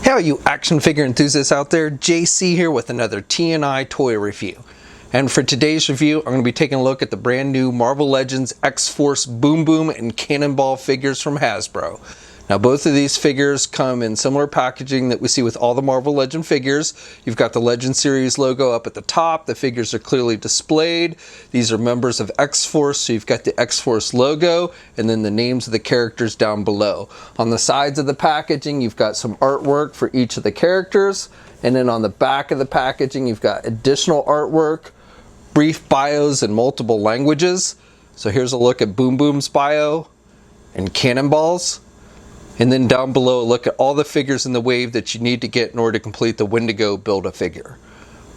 Hey all you action figure enthusiasts out there, JC here with another T&I toy review. And for today's review, I'm going to be taking a look at the brand new Marvel Legends X-Force Boom Boom and Cannonball figures from Hasbro. Now both of these figures come in similar packaging that we see with all the Marvel Legend figures. You've got the Legend Series logo up at the top. The figures are clearly displayed. These are members of X-Force, so you've got the X-Force logo and then the names of the characters down below. On the sides of the packaging, you've got some artwork for each of the characters. And then on the back of the packaging, you've got additional artwork, brief bios in multiple languages. So here's a look at Boom Boom's bio and Cannonball's. And then down below, look at all the figures in the wave that you need to get in order to complete the Wendigo Build-A-Figure.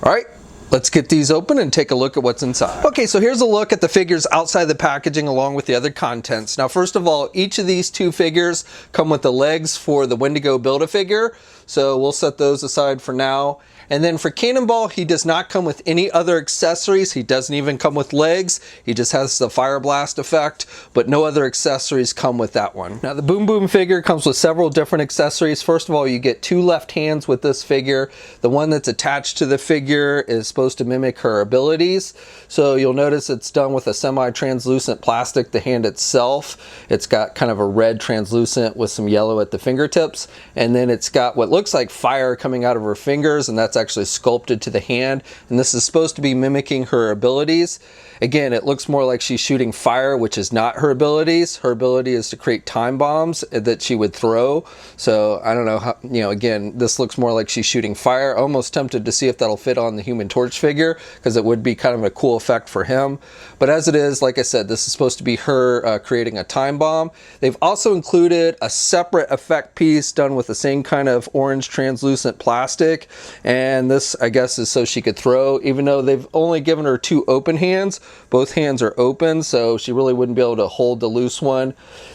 All right, let's get these open and take a look at what's inside. Okay, so here's a look at the figures outside the packaging along with the other contents. Now, first of all, each of these two figures come with the legs for the Wendigo Build-A-Figure. So we'll set those aside for now. And then for Cannonball, he does not come with any other accessories. He doesn't even come with legs. He just has the fire blast effect, but no other accessories come with that one. Now the Boom Boom figure comes with several different accessories. First of all, you get two left hands with this figure. The one that's attached to the figure is supposed to mimic her abilities. So you'll notice it's done with a semi-translucent plastic, the hand itself. It's got kind of a red translucent with some yellow at the fingertips. And then it's got what looks like fire coming out of her fingers, and that's actually sculpted to the hand, and this is supposed to be mimicking her abilities. Again, it looks more like she's shooting fire, which is not her abilities. Her ability is to create time bombs that she would throw. So I don't know how, again, this looks more like she's shooting fire. Almost tempted to see if that'll fit on the Human Torch figure, because it would be kind of a cool effect for him. But as it is, like I said, this is supposed to be her creating a time bomb. They've also included a separate effect piece done with the same kind of orange translucent plastic, and this, I guess, is so she could throw, even though they've only given her two open hands. Both hands are open, so she really wouldn't be able to hold the loose one.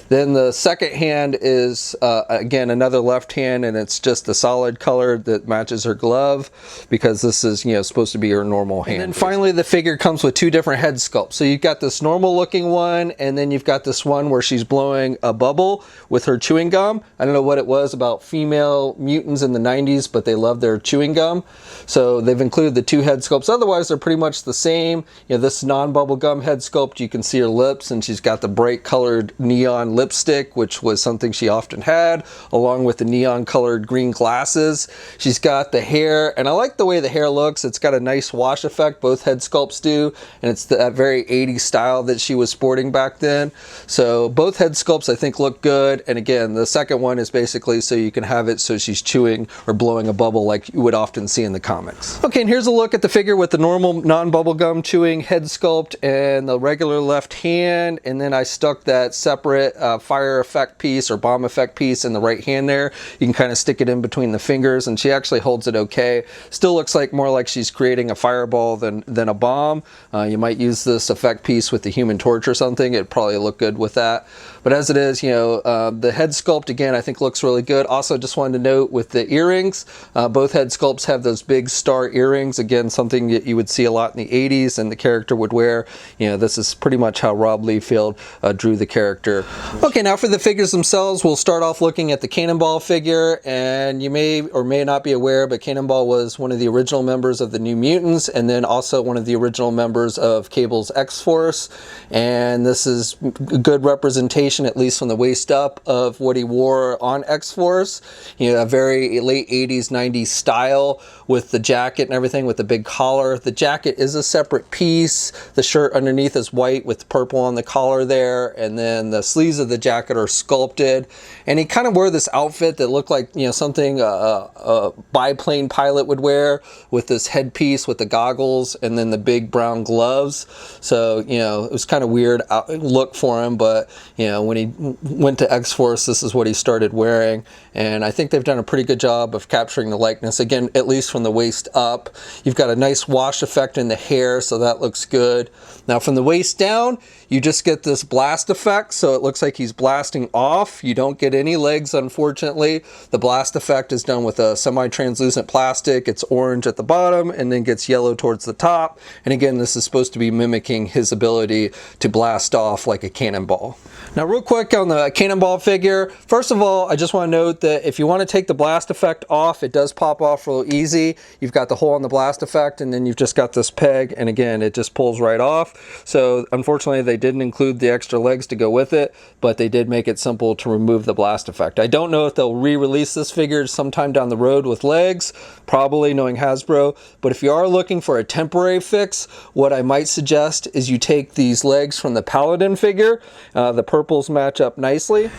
Then the second hand is, again, another left hand, and it's just a solid color that matches her glove, because this is, supposed to be her normal hand. And then finally, the figure comes with two different head sculpts. So you've got this normal looking one, and then you've got this one where she's blowing a bubble with her chewing gum. I don't know what it was about female mutants in the 90s, but they love their chewing gum. So they've included the two head sculpts. Otherwise, they're pretty much the same. This non-bubble gum head sculpt, you can see her lips, and she's got the bright colored neon lipstick, which was something she often had, along with the neon colored green glasses. She's got the hair, and I like the way the hair looks. It's got a nice wash effect, both head sculpts do, and it's that very 80s style that she was sporting back then. So both head sculpts I think look good, and again, the second one is basically so you can have it so she's chewing or blowing a bubble like you would often see in the comics. Okay, and here's a look at the figure with the normal non-bubble gum chewing head sculpt and the regular left hand, and then I stuck that separate fire effect piece or bomb effect piece in the right hand there. You can kind of stick it in between the fingers, and she actually holds it okay. Still looks like more like she's creating a fireball than a bomb. You might use this effect piece with the Human Torch or something. It'd probably look good with that. But as it is, the head sculpt, again, I think looks really good. Also, just wanted to note with the earrings, both head sculpts have those big star earrings. Again, something that you would see a lot in the 80s and the character would wear. This is pretty much how Rob Liefeld drew the character. Okay, now for the figures themselves, we'll start off looking at the Cannonball figure, and you may or may not be aware, but Cannonball was one of the original members of the New Mutants, and then also one of the original members of Cable's X-Force, and this is a good representation, at least from the waist up, of what he wore on X-Force. A very late 80s, 90s style with the jacket and everything, with the big collar. The jacket is a separate piece. The shirt underneath is white with purple on the collar there, and then the sleeves of the jacket are sculpted. And he kind of wore this outfit that looked like, something a biplane pilot would wear, with this headpiece with the goggles and then the big brown gloves. So, it was kind of weird look for him, but, when he went to X-Force, this is what he started wearing. And I think they've done a pretty good job of capturing the likeness, again, at least from the waist up. You've got a nice wash effect in the hair, so that looks good. Now from the waist down, you just get this blast effect, so it looks like he's blasting off. You don't get any legs, unfortunately. The blast effect is done with a semi-translucent plastic. It's orange at the bottom and then gets yellow towards the top. And again, this is supposed to be mimicking his ability to blast off like a cannonball. Now real quick on the Cannonball figure, first of all, I just want to note that if you want to take the blast effect off, it does pop off real easy. You've got the hole on the blast effect, and then you've just got this peg, and again, it just pulls right off. So unfortunately, they didn't include the extra legs to go with it, but they did make it simple to remove the blast effect. I don't know if they'll re-release this figure sometime down the road with legs, probably, knowing Hasbro, but if you are looking for a temporary fix, what I might suggest is you take these legs from the Paladin figure. The purples match up nicely.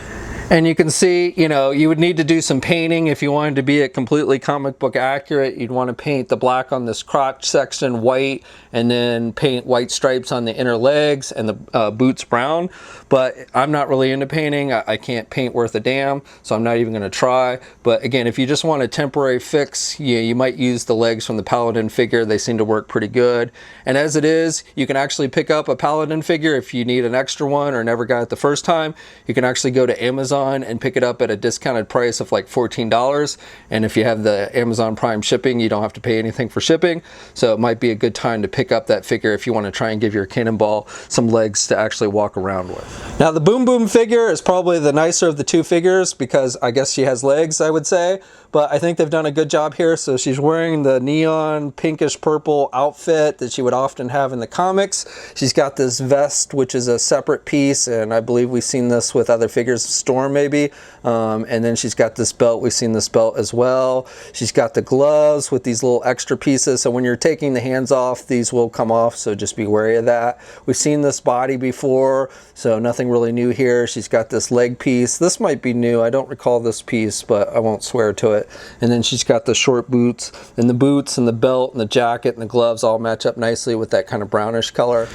And you can see, you know, you would need to do some painting if you wanted to be it completely comic book accurate. You'd want to paint the black on this crotch section white, and then paint white stripes on the inner legs and the boots brown. But I'm not really into painting. I can't paint worth a damn, so I'm not even going to try. But again, if you just want a temporary fix, yeah, you might use the legs from the Paladin figure. They seem to work pretty good. And as it is, you can actually pick up a Paladin figure if you need an extra one or never got it the first time. You can actually go to Amazon and pick it up at a discounted price of like $14. And if you have the Amazon Prime shipping, you don't have to pay anything for shipping. So it might be a good time to pick up that figure if you want to try and give your Cannonball some legs to actually walk around with. Now the Boom Boom figure is probably the nicer of the two figures because I guess she has legs, I would say. But I think they've done a good job here. So she's wearing the neon pinkish purple outfit that she would often have in the comics. She's got this vest, which is a separate piece, and I believe we've seen this with other figures, Storm maybe. And then she's got this belt. We've seen this belt as well. She's got the gloves with these little extra pieces. So when you're taking the hands off, these will come off. So just be wary of that. We've seen this body before, so nothing really new here. She's got this leg piece. This might be new. I don't recall this piece, but I won't swear to it. And then she's got the short boots, and the boots and the belt and the jacket and the gloves all match up nicely with that kind of brownish color.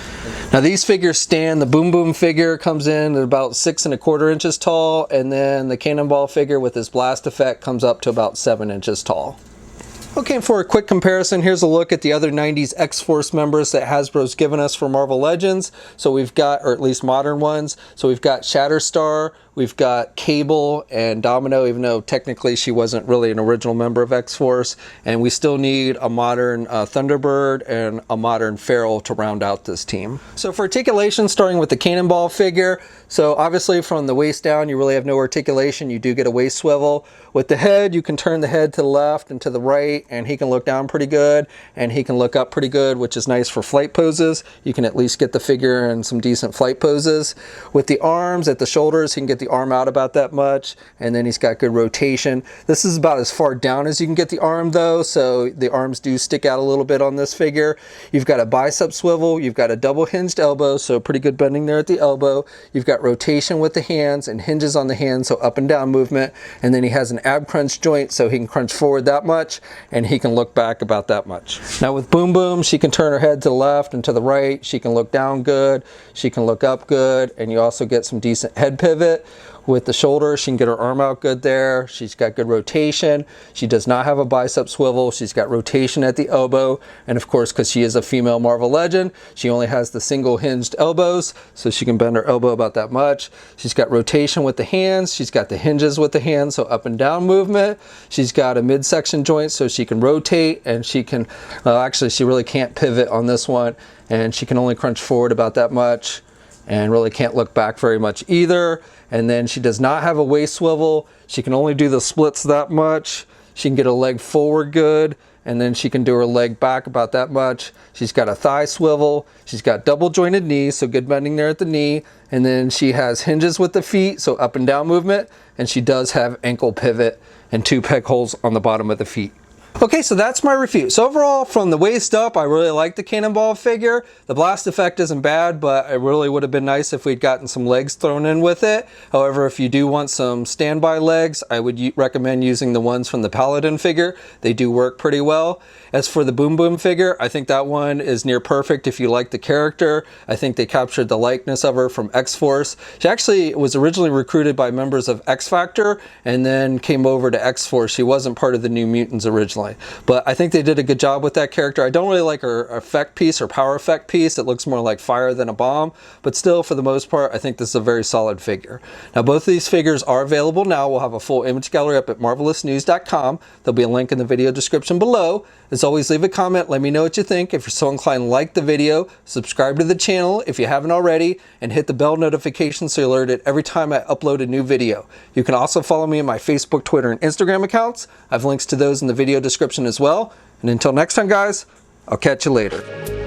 Now these figures stand. The Boom Boom figure comes in at about 6 1/4 inches tall, and then the Cannonball figure with his blast effect comes up to about 7 inches tall. Okay, for a quick comparison, here's a look at the other 90s X-Force members that Hasbro's given us for Marvel Legends. So we've got, or at least modern ones, so we've got Shatterstar, we've got Cable and Domino, even though technically she wasn't really an original member of X-Force, and we still need a modern Thunderbird and a modern Feral to round out this team. So for articulation, starting with the Cannonball figure, so obviously from the waist down you really have no articulation. You do get a waist swivel. With the head, you can turn the head to the left and to the right, and he can look down pretty good, and he can look up pretty good, which is nice for flight poses. You can at least get the figure in some decent flight poses. With the arms at the shoulders, he can get the arm out about that much, and then he's got good rotation. This is about as far down as you can get the arm though, so the arms do stick out a little bit on this figure. You've got a bicep swivel, you've got a double hinged elbow, so pretty good bending there at the elbow. You've got rotation with the hands and hinges on the hands, so up and down movement, and then he has an ab crunch joint, so he can crunch forward that much, and he can look back about that much. Now with Boom Boom, she can turn her head to the left and to the right, she can look down good, she can look up good, and you also get some decent head pivot. With the shoulder, she can get her arm out good there. She's got good rotation. She does not have a bicep swivel. She's got rotation at the elbow. And of course, because she is a female Marvel Legend, she only has the single hinged elbows, so she can bend her elbow about that much. She's got rotation with the hands. She's got the hinges with the hands, so up and down movement. She's got a midsection joint, so she can rotate, and she can, actually, she really can't pivot on this one, and she can only crunch forward about that much, and really can't look back very much either. And then she does not have a waist swivel. She can only do the splits that much. She can get a leg forward good, and then she can do her leg back about that much. She's got a thigh swivel. She's got double jointed knees, so good bending there at the knee. And then she has hinges with the feet, so up and down movement. And she does have ankle pivot and 2 peg holes on the bottom of the feet. Okay, so that's my review. So overall, from the waist up, I really like the Cannonball figure. The blast effect isn't bad, but it really would have been nice if we'd gotten some legs thrown in with it. However, if you do want some standby legs, I would recommend using the ones from the Paladin figure. They do work pretty well. As for the Boom Boom figure, I think that one is near perfect if you like the character. I think they captured the likeness of her from X-Force. She actually was originally recruited by members of X-Factor and then came over to X-Force. She wasn't part of the New Mutants originally. personally. But I think they did a good job with that character. I don't really like her effect piece, her power effect piece. It looks more like fire than a bomb, but still, for the most part, I think this is a very solid figure. Now, both of these figures are available now. We'll have a full image gallery up at marvelousnews.com. There'll be a link in the video description below. As always, leave a comment. Let me know what you think. If you're so inclined, like the video, subscribe to the channel if you haven't already, and hit the bell notification so you're alerted every time I upload a new video. You can also follow me on my Facebook, Twitter, and Instagram accounts. I have links to those in the video description as well. And until next time, guys, I'll catch you later.